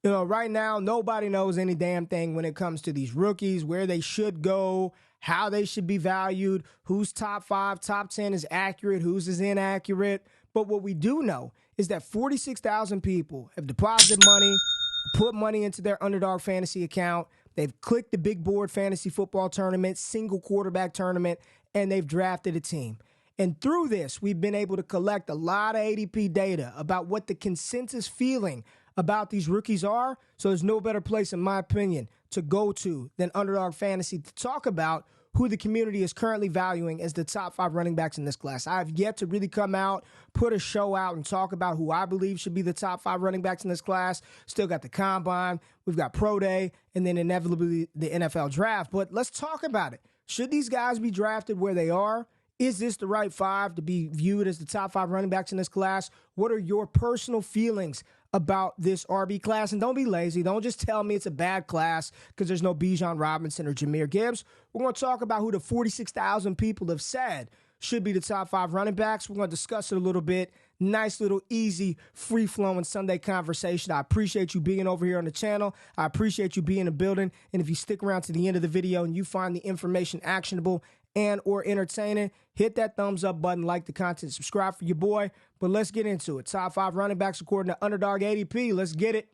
Right now, nobody knows any damn thing when it comes to these rookies, where they should go, how they should be valued, who's top 5, top 10 is accurate, whose is inaccurate. But what we do know is that 46,000 people have deposited money, put money into their Underdog Fantasy account. They've clicked the big board fantasy football tournament, single quarterback tournament, and they've drafted a team. And through this, we've been able to collect a lot of ADP data about what the consensus feeling about these rookies are. So there's no better place, in my opinion, to go to than Underdog Fantasy to talk about who the community is currently valuing as the top 5 running backs in this class. I've yet to really come out, put a show out, and talk about who I believe should be the top 5 running backs in this class. Still got the Combine, we've got Pro Day, and then inevitably the NFL Draft. But let's talk about it. Should these guys be drafted where they are? Is this the right 5 to be viewed as the top 5 running backs in this class? What are your personal feelings about this RB class? And don't be lazy. Don't just tell me it's a bad class because there's no Bijan Robinson or Jahmyr Gibbs. We're going to talk about who the 46,000 people have said should be the top 5 running backs. We're going to discuss it a little bit. Nice little easy, free-flowing Sunday conversation. I appreciate you being over here on the channel. I appreciate you being in the building. And if you stick around to the end of the video and you find the information actionable and or entertaining, hit that thumbs up button, like the content, subscribe for your boy. But let's get into it. Top 5 running backs according to Underdog ADP. Let's get it.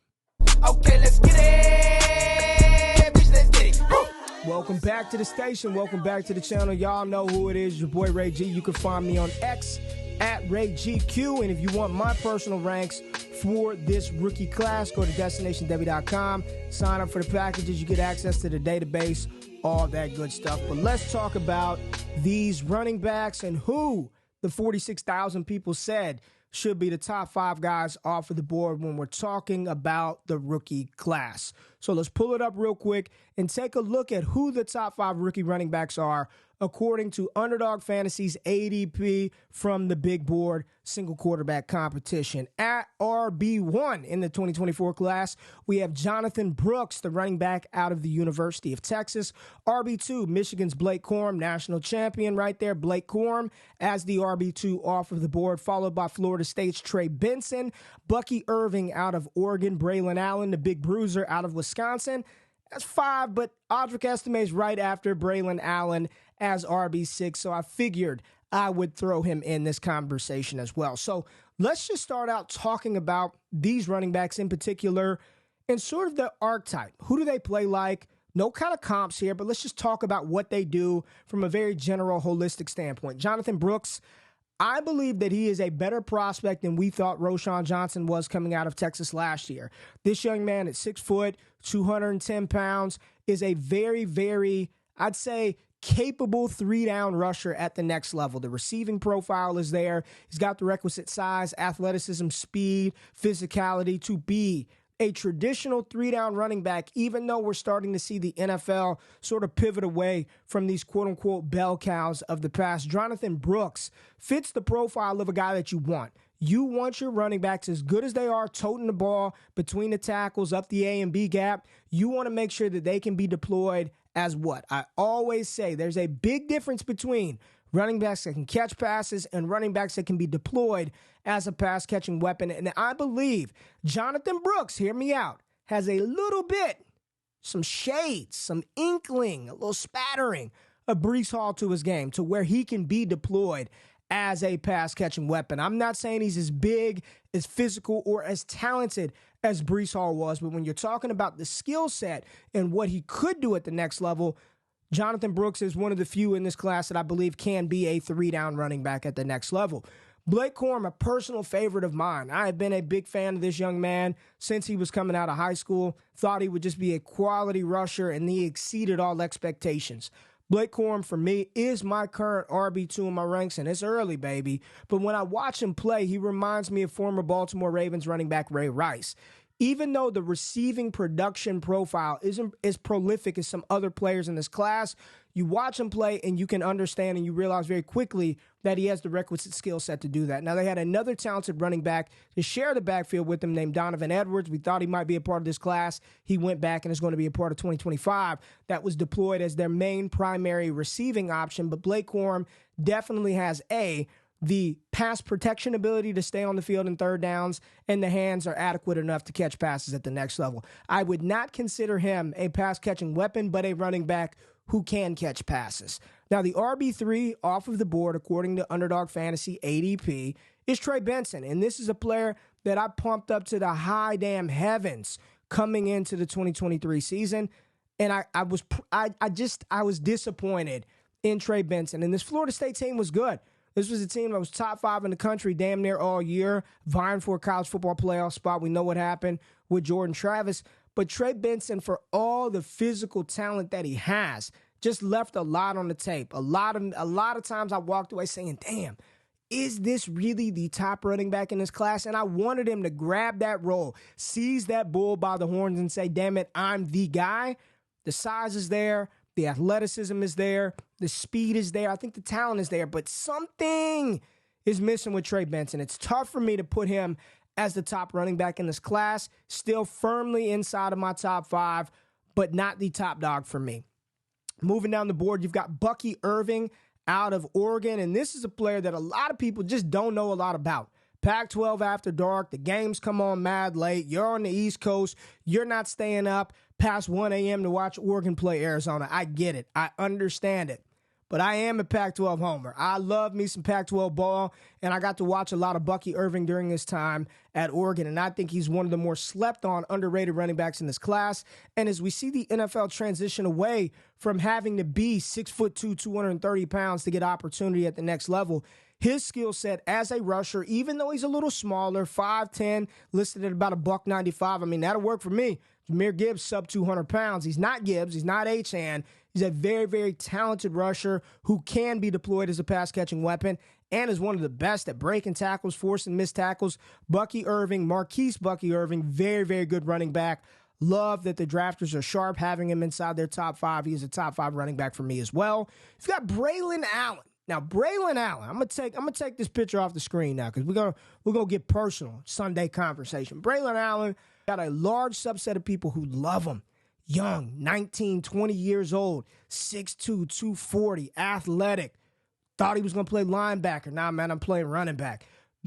Okay, let's get it. Bitch, let's get it. Woo! Welcome back to the station. Welcome back to the channel. Y'all know who it is. Your boy Ray G. You can find me on X at RayGQ. And if you want my personal ranks for this rookie class, go to DestinationDebbie.com. Sign up for the packages. You get access to the database, all that good stuff. But let's talk about these running backs and who the 46,000 people said should be the top 5 guys off of the board when we're talking about the rookie class. So let's pull it up real quick and take a look at who the top 5 rookie running backs are according to Underdog Fantasy's ADP from the big board single quarterback competition. At RB1 in the 2024 class, we have Jonathan Brooks, the running back out of the University of Texas. RB2, Michigan's Blake Corum, national champion right there. Blake Corum as the RB2 off of the board, followed by Florida State's Trey Benson. Bucky Irving out of Oregon. Braylon Allen, the big bruiser out of Wisconsin. That's 5, but Audric estimates right after Braylon Allen as RB6, so I figured I would throw him in this conversation as well. So let's just start out talking about these running backs in particular and sort of the archetype. Who do they play like? No kind of comps here, but let's just talk about what they do from a very general, holistic standpoint. Jonathan Brooks, I believe that he is a better prospect than we thought Roschon Johnson was coming out of Texas last year. This young man at 6 foot, 210 pounds, is a very, very, I'd say, capable 3-down rusher at the next level. The receiving profile is there. He's got the requisite size, athleticism, speed, physicality to be a traditional 3-down running back, even though we're starting to see the NFL sort of pivot away from these quote-unquote bell cows of the past. Jonathan Brooks fits the profile of a guy that you want. You want your running backs as good as they are, toting the ball between the tackles, up the A and B gap. You want to make sure that they can be deployed as what? I always say there's a big difference between running backs that can catch passes and running backs that can be deployed as a pass-catching weapon. And I believe Jonathan Brooks, hear me out, has a little bit, some shades, some inkling, a little spattering of Breece Hall to his game to where he can be deployed as a pass-catching weapon. I'm not saying he's as big, as physical, or as talented as Breece Hall was, but when you're talking about the skill set and what he could do at the next level, Jonathan Brooks is one of the few in this class that I believe can be a 3-down running back at the next level. Blake Corum, a personal favorite of mine. I have been a big fan of this young man since he was coming out of high school. Thought he would just be a quality rusher, and he exceeded all expectations. Blake Corum, for me, is my current RB2 in my ranks, and it's early, baby. But when I watch him play, he reminds me of former Baltimore Ravens running back Ray Rice. Even though the receiving production profile isn't as prolific as some other players in this class, you watch him play and you can understand and you realize very quickly that he has the requisite skill set to do that. Now, they had another talented running back to share the backfield with him named Donovan Edwards. We thought he might be a part of this class. He went back and is going to be a part of 2025. That was deployed as their main primary receiving option. But Blake Corum definitely has the pass protection ability to stay on the field in third downs, and the hands are adequate enough to catch passes at the next level. I would not consider him a pass-catching weapon, but a running back who can catch passes. Now, the RB3 off of the board, according to Underdog Fantasy ADP, is Trey Benson, and this is a player that I pumped up to the high damn heavens coming into the 2023 season, and I was disappointed in Trey Benson, and this Florida State team was good. This was a team that was top 5 in the country damn near all year, vying for a college football playoff spot. We know what happened with Jordan Travis. But Trey Benson, for all the physical talent that he has, just left a lot on the tape. A lot of times I walked away saying, damn, is this really the top running back in this class? And I wanted him to grab that role, seize that bull by the horns and say, damn it, I'm the guy. The size is there. The athleticism is there. The speed is there. I think the talent is there. But something is missing with Trey Benson. It's tough for me to put him as the top running back in this class. Still firmly inside of my top 5, but not the top dog for me. Moving down the board, you've got Bucky Irving out of Oregon. And this is a player that a lot of people just don't know a lot about. Pac-12 after dark. The games come on mad late. You're on the East Coast. You're not staying up past 1 a.m. to watch Oregon play Arizona. I get it. I understand it. But I am a Pac-12 homer. I love me some Pac-12 ball, and I got to watch a lot of Bucky Irving during this time at Oregon, and I think he's one of the more slept-on, underrated running backs in this class. And as we see the NFL transition away from having to be 6'2", 230 pounds to get opportunity at the next level, his skill set as a rusher, even though he's a little smaller, 5'10", listed at about $195, I mean, that'll work for me. Jahmyr Gibbs, sub 200 pounds. He's not Gibbs. He's not Achane. He's a very, very talented rusher who can be deployed as a pass-catching weapon and is one of the best at breaking tackles, forcing missed tackles. Bucky Irving, Marquise Bucky Irving, very, very good running back. Love that the drafters are sharp, having him inside their top 5. He is a top 5 running back for me as well. You've got Braylon Allen. Now, Braylon Allen, I'm gonna take this picture off the screen now because we're gonna get personal. Sunday conversation. Braylon Allen got a large subset of people who love him. Young, 19, 20 years old, 6'2", 240, athletic. Thought he was gonna play linebacker. Nah, man, I'm playing running back.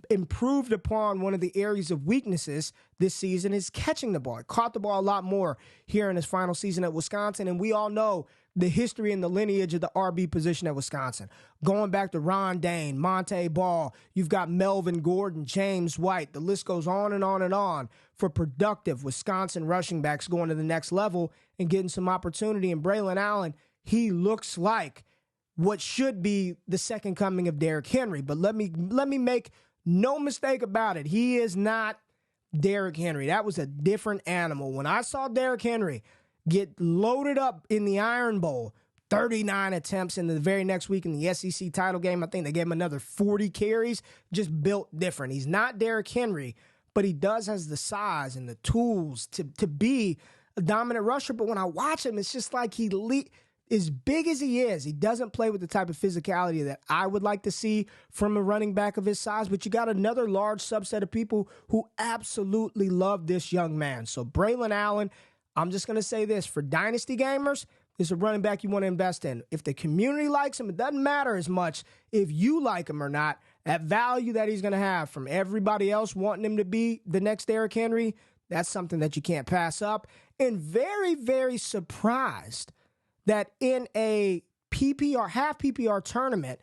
Improved upon one of the areas of weaknesses this season is catching the ball. He caught the ball a lot more here in his final season at Wisconsin, and we all know the history and the lineage of the RB position at Wisconsin. Going back to Ron Dane, Monte Ball, you've got Melvin Gordon, James White. The list goes on and on and on for productive Wisconsin rushing backs going to the next level and getting some opportunity. And Braylon Allen, he looks like what should be the second coming of Derrick Henry. But let me make no mistake about it. He is not Derrick Henry. That was a different animal. When I saw Derrick Henry get loaded up in the Iron Bowl, 39 attempts in the very next week in the SEC title game. I think they gave him another 40 carries, just built different. He's not Derrick Henry, but he does has the size and the tools to be a dominant rusher. But when I watch him, it's just like as big as he is, he doesn't play with the type of physicality that I would like to see from a running back of his size. But you got another large subset of people who absolutely love this young man. So Braylon Allen, I'm just going to say this, for dynasty gamers, is a running back you want to invest in. If the community likes him, it doesn't matter as much if you like him or not. That value that he's going to have from everybody else wanting him to be the next Derrick Henry, that's something that you can't pass up. And very, very surprised that in a PPR, half PPR tournament,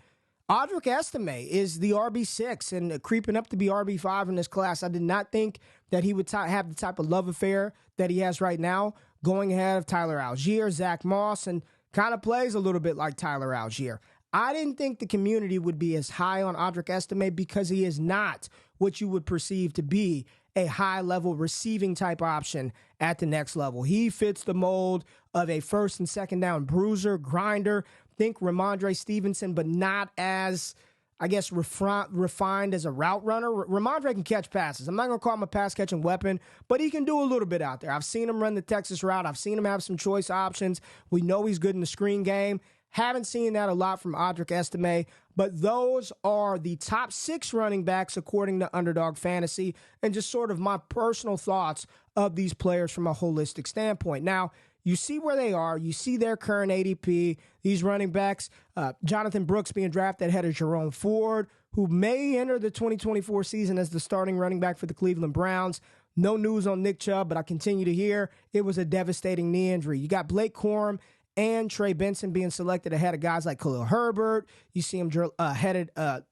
Audric Estime is the RB6 and creeping up to be RB5 in this class. I did not think that he would have the type of love affair that he has right now, going ahead of Tyler Algier, Zach Moss, and kind of plays a little bit like Tyler Algier. I didn't think the community would be as high on Audric Estime because he is not what you would perceive to be a high-level receiving type option at the next level. He fits the mold of a first and second down bruiser, grinder. Think Ramondre Stevenson, but not as, I guess, refined as a route runner. Ramondre can catch passes. I'm not going to call him a pass-catching weapon, but he can do a little bit out there. I've seen him run the Texas route. I've seen him have some choice options. We know he's good in the screen game. Haven't seen that a lot from Audric Estime, but those are the top 6 running backs according to Underdog Fantasy, and just sort of my personal thoughts of these players from a holistic standpoint. Now, you see where they are. You see their current ADP. These running backs, Jonathan Brooks being drafted ahead of Jerome Ford, who may enter the 2024 season as the starting running back for the Cleveland Browns. No news on Nick Chubb, but I continue to hear it was a devastating knee injury. You got Blake Corum and Trey Benson being selected ahead of guys like Khalil Herbert. You see him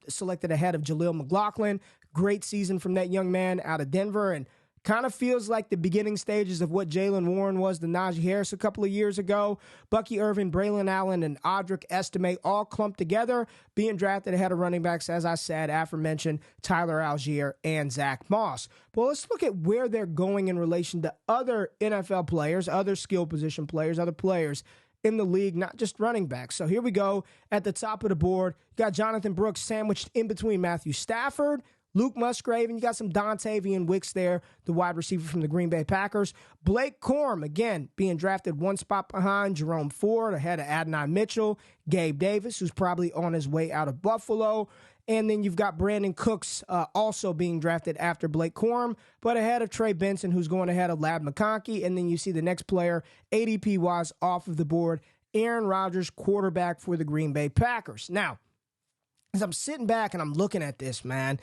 selected ahead of Jaleel McLaughlin. Great season from that young man out of Denver, and kind of feels like the beginning stages of what Jalen Warren was to Najee Harris a couple of years ago. Bucky Irvin, Braylon Allen, and Audric Estime all clumped together, being drafted ahead of running backs, as I said, aforementioned Tyler Algier and Zach Moss. But let's look at where they're going in relation to other NFL players, other skill position players, other players in the league, not just running backs. So here we go. At the top of the board, you got Jonathan Brooks sandwiched in between Matthew Stafford, Luke Musgrave, and you got some Dontavian Wicks there, the wide receiver from the Green Bay Packers. Blake Corum, again, being drafted one spot behind Jerome Ford, ahead of Adonai Mitchell, Gabe Davis, who's probably on his way out of Buffalo. And then you've got Brandon Cooks also being drafted after Blake Corum, but ahead of Trey Benson, who's going ahead of Lab McConkey. And then you see the next player, ADP-wise, off of the board, Aaron Rodgers, quarterback for the Green Bay Packers. Now, as I'm sitting back and I'm looking at this, man,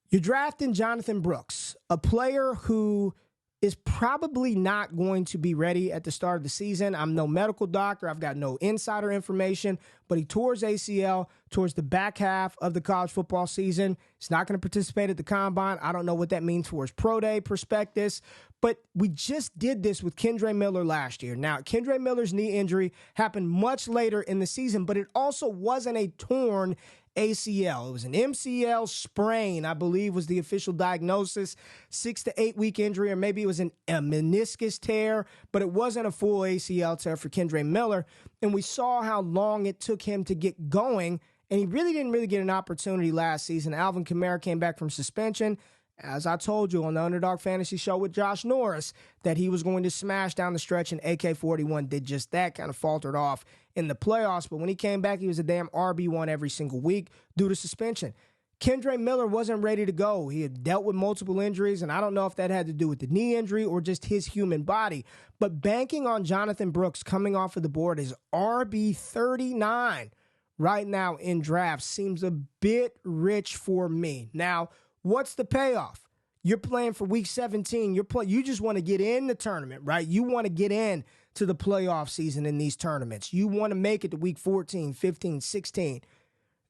you're drafting Jonathan Brooks, a player who is probably not going to be ready at the start of the season. I'm no medical doctor. I've got no insider information, but he tore his ACL towards the back half of the college football season. He's not going to participate at the combine. I don't know what that means for his pro day prospectus, but we just did this with Kendre Miller last year. Now, Kendre Miller's knee injury happened much later in the season, but it also wasn't a torn ACL. It was an MCL sprain, I believe, was the official diagnosis. 6 to 8 week injury, or maybe it was a meniscus tear, but it wasn't a full ACL tear for Kendre Miller. And we saw how long it took him to get going, and he really didn't get an opportunity last season. Alvin Kamara came back from suspension. As I told you on the Underdog Fantasy Show with Josh Norris, that he was going to smash down the stretch, and AK-41 did just that, kind of faltered off in the playoffs. But when he came back, he was a damn RB1 every single week due to suspension. Kendre Miller wasn't ready to go. He had dealt with multiple injuries, and I don't know if that had to do with the knee injury or just his human body. But banking on Jonathan Brooks coming off of the board is RB39 right now in drafts seems a bit rich for me. Now, what's the payoff? You're playing for week 17. You just want to get in the tournament, right? You want to get in to the playoff season in these tournaments. You want to make it to week 14, 15, 16.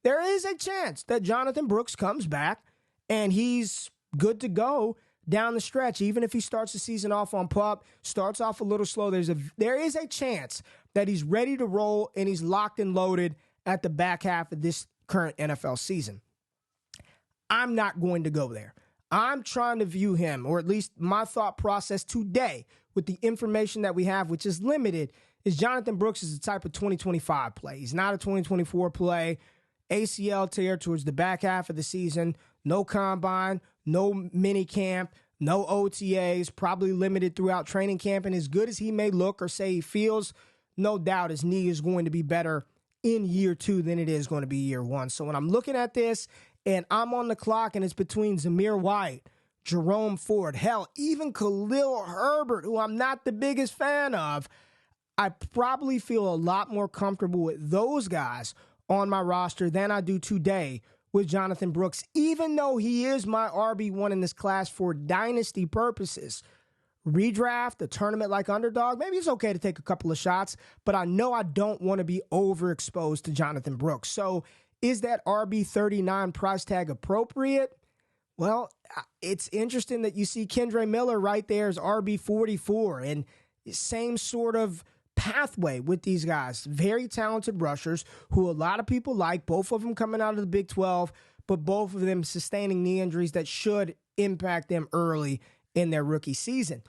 There is a chance that Jonathan Brooks comes back and he's good to go down the stretch. Even if he starts the season off on pup, starts off a little slow, there is a chance that he's ready to roll and he's locked and loaded at the back half of this current NFL season. I'm not going to go there. I'm trying to view him, or at least my thought process today with the information that we have, which is limited, is Jonathan Brooks is the type of 2025 play. He's not a 2024 play. ACL tear towards the back half of the season. No combine, no mini camp, no OTAs, probably limited throughout training camp. And as good as he may look or say he feels, no doubt his knee is going to be better in year 2 than it is going to be year 1. So when I'm looking at this and I'm on the clock and it's between Zamir White, Jerome Ford, hell, even Khalil Herbert, who I'm not the biggest fan of, I probably feel a lot more comfortable with those guys on my roster than I do today with Jonathan Brooks, even though he is my RB1 in this class for dynasty purposes. Redraft, a tournament like Underdog, maybe it's okay to take a couple of shots, but I know I don't want to be overexposed to Jonathan Brooks. So is that RB39 price tag appropriate? Well, it's interesting that you see Kendre Miller right there as RB44, and same sort of pathway with these guys. Very talented rushers who a lot of people like, both of them coming out of the Big 12, but both of them sustaining knee injuries that should impact them early in their rookie season.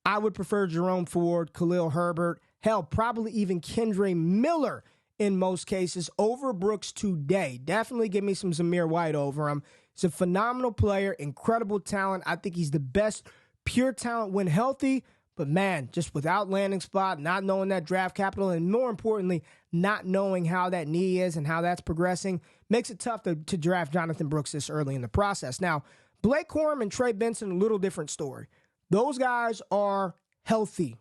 I would prefer Jerome Ford, Khalil Herbert, hell, probably even Kendre Miller in most cases over Brooks today. Definitely give me some Zamir White over him. He's a phenomenal player, incredible talent. I think he's the best pure talent when healthy, but man, just without landing spot, not knowing that draft capital, and more importantly, not knowing how that knee is and how that's progressing, makes it tough to draft Jonathan Brooks this early in the process. Now, Blake Corum and Trey Benson, a little different story. Those guys are healthy.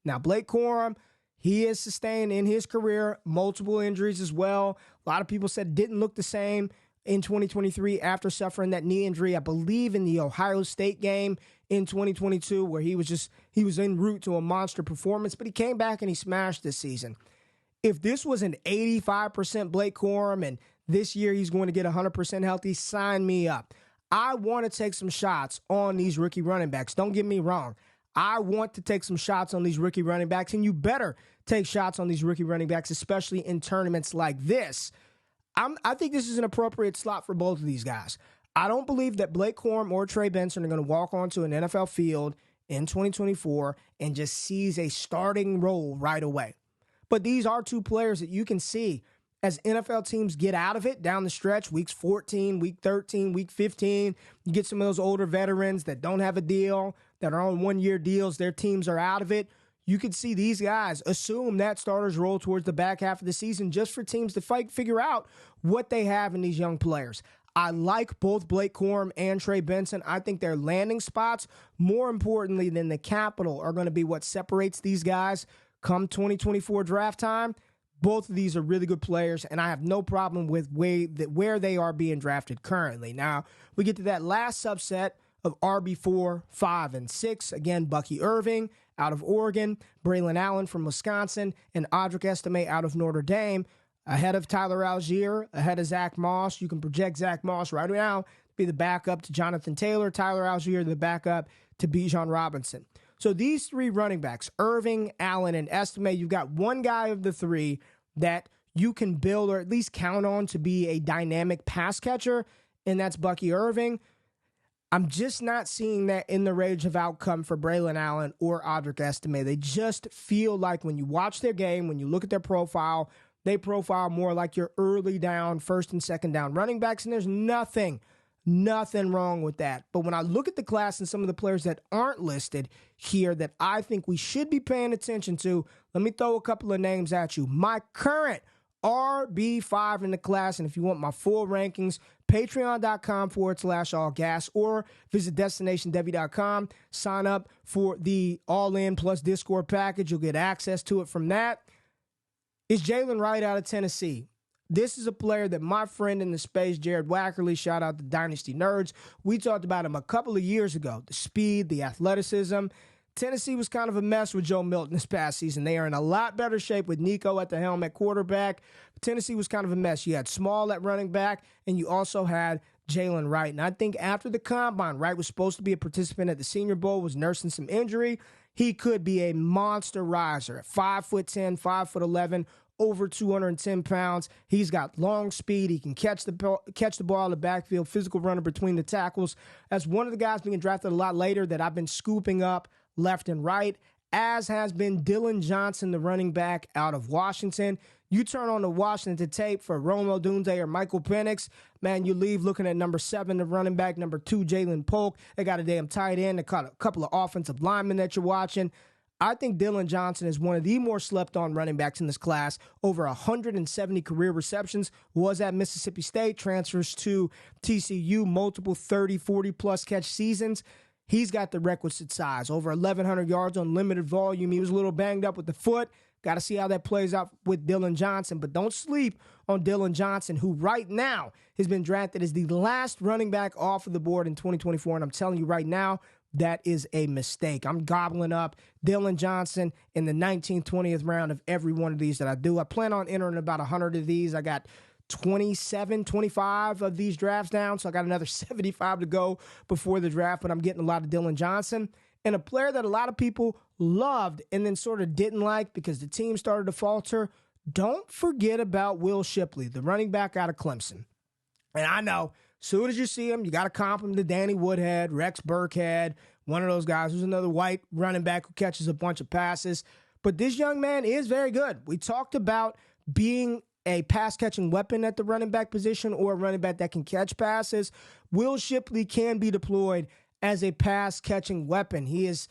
Now, Blake Corum, he has sustained in his career multiple injuries as well. A lot of people said it didn't look the same in 2023 after suffering that knee injury, I believe in the Ohio State game in 2022, where he was en route to a monster performance, but he came back and he smashed this season. If this was an 85% Blake Corum and this year he's going to get 100% healthy, sign me up. I want to take some shots on these rookie running backs. Don't get me wrong. I want to take some shots on these rookie running backs, and you better take shots on these rookie running backs, especially in tournaments like this. I think this is an appropriate slot for both of these guys. I don't believe that Blake Corum or Trey Benson are going to walk onto an NFL field in 2024 and just seize a starting role right away. But these are two players that you can see as NFL teams get out of it down the stretch, weeks 14, week 13, week 15. You get some of those older veterans that don't have a deal, that are on one-year deals. Their teams are out of it. You could see these guys assume that starters role towards the back half of the season just for teams to figure out what they have in these young players. I like both Blake Corum and Trey Benson. I think their landing spots, more importantly than the capital, are going to be what separates these guys come 2024 draft time. Both of these are really good players, and I have no problem with where they are being drafted currently. Now, we get to that last subset of RB4, 5, and 6. Again, Bucky Irving out of Oregon, Braylon Allen from Wisconsin, and Audric Estime out of Notre Dame. Ahead of Tyler Algier, ahead of Zach Moss. You can project Zach Moss right now to be the backup to Jonathan Taylor. Tyler Algier, the backup to Bijan Robinson. So these three running backs, Irving, Allen, and Estime, you've got one guy of the three that you can build or at least count on to be a dynamic pass catcher, and that's Bucky Irving. I'm just not seeing that in the range of outcome for Braylon Allen or Audric Estime. They just feel like when you watch their game, when you look at their profile, they profile more like your early down, first and second down running backs, and there's nothing wrong with that. But when I look at the class and some of the players that aren't listed here that I think we should be paying attention to, let me throw a couple of names at you. My current RB5 in the class, and if you want my full rankings, patreon.com/allgas or visit destinationdebbie.com. Sign up for the all-in plus Discord package. You'll get access to it from that. Is Jalen Wright out of Tennessee. This is a player that my friend in the space, Jared Wackerly, shout out to Dynasty Nerds, we talked about him a couple of years ago. The speed, the athleticism. Tennessee was kind of a mess with Joe Milton this past season. They are in a lot better shape with Nico at the helm at quarterback. Tennessee was kind of a mess. You had Small at running back, and you also had Jalen Wright. And I think after the combine, Wright was supposed to be a participant at the Senior Bowl, was nursing some injury. He could be a monster riser at 5'10", 5'11", over 210 pounds. He's got long speed. He can catch the ball in the backfield, physical runner between the tackles. As one of the guys being drafted a lot later that I've been scooping up left and right, as has been Dylan Johnson, the running back out of Washington. You turn on the Washington tape for Rome Odunze or Michael Penix, man, you leave looking at number 7, the running back, number 2, Jalen Polk. They got a damn tight end, a couple of offensive linemen that you're watching. I think Dylan Johnson is one of the more slept-on running backs in this class. Over 170 career receptions, was at Mississippi State, transfers to TCU, multiple 30, 40-plus catch seasons. He's got the requisite size, over 1,100 yards on limited volume. He was a little banged up with the foot. Got to see how that plays out with Dylan Johnson. But don't sleep on Dylan Johnson, who right now has been drafted as the last running back off of the board in 2024. And I'm telling you right now, that is a mistake. I'm gobbling up Dylan Johnson in the 19th, 20th round of every one of these that I do. I plan on entering about 100 of these. I got 25 of these drafts down, so I got another 75 to go before the draft, but I'm getting a lot of Dylan Johnson. And a player that a lot of people loved and then sort of didn't like because the team started to falter, don't forget about Will Shipley, the running back out of Clemson. And I know, as soon as you see him, you got to comp him to Danny Woodhead, Rex Burkhead, one of those guys who's another white running back who catches a bunch of passes. But this young man is very good. We talked about being a pass-catching weapon at the running back position or a running back that can catch passes. Will Shipley can be deployed as a pass-catching weapon. He's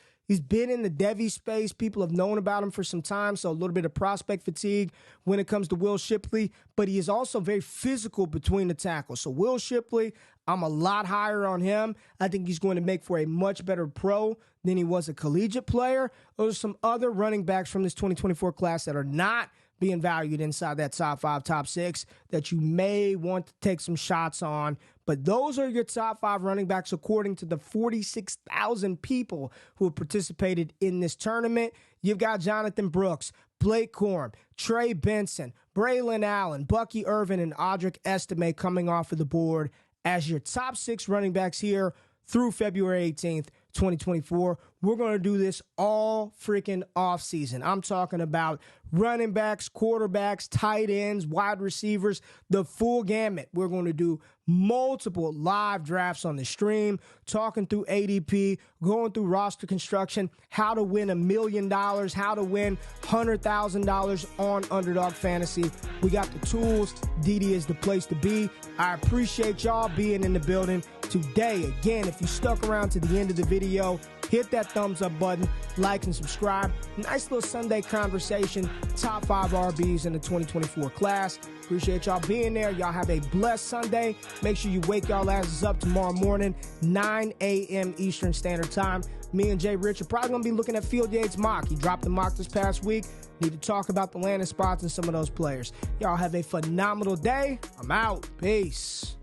been in the Devy space. People have known about him for some time, so a little bit of prospect fatigue when it comes to Will Shipley, but he is also very physical between the tackles. So Will Shipley, I'm a lot higher on him. I think he's going to make for a much better pro than he was a collegiate player. Those are some other running backs from this 2024 class that are not being valued inside that top 5, top 6 that you may want to take some shots on. But those are your top 5 running backs according to the 46,000 people who have participated in this tournament. You've got Jonathan Brooks, Blake Corum, Trey Benson, Braylon Allen, Bucky Irvin, and Audric Estime coming off of the board as your top 6 running backs here through February 18th, 2024. We're going to do this all freaking offseason. I'm talking about running backs, quarterbacks, tight ends, wide receivers, the full gamut. We're going to do multiple live drafts on the stream, talking through ADP, going through roster construction, how to win $1 million, how to win $100,000 on Underdog Fantasy. We got the tools. DD is the place to be. I appreciate y'all being in the building today. Again, if you stuck around to the end of the video, hit that thumbs up button, like and subscribe. Nice little Sunday conversation. Top 5 RBs in the 2024 class. Appreciate y'all being there. Y'all have a blessed Sunday. Make sure you wake y'all asses up tomorrow morning, 9 a.m. Eastern Standard Time. Me and Jay Rich are probably going to be looking at Field Yates' mock. He dropped the mock this past week. Need to talk about the landing spots and some of those players. Y'all have a phenomenal day. I'm out. Peace.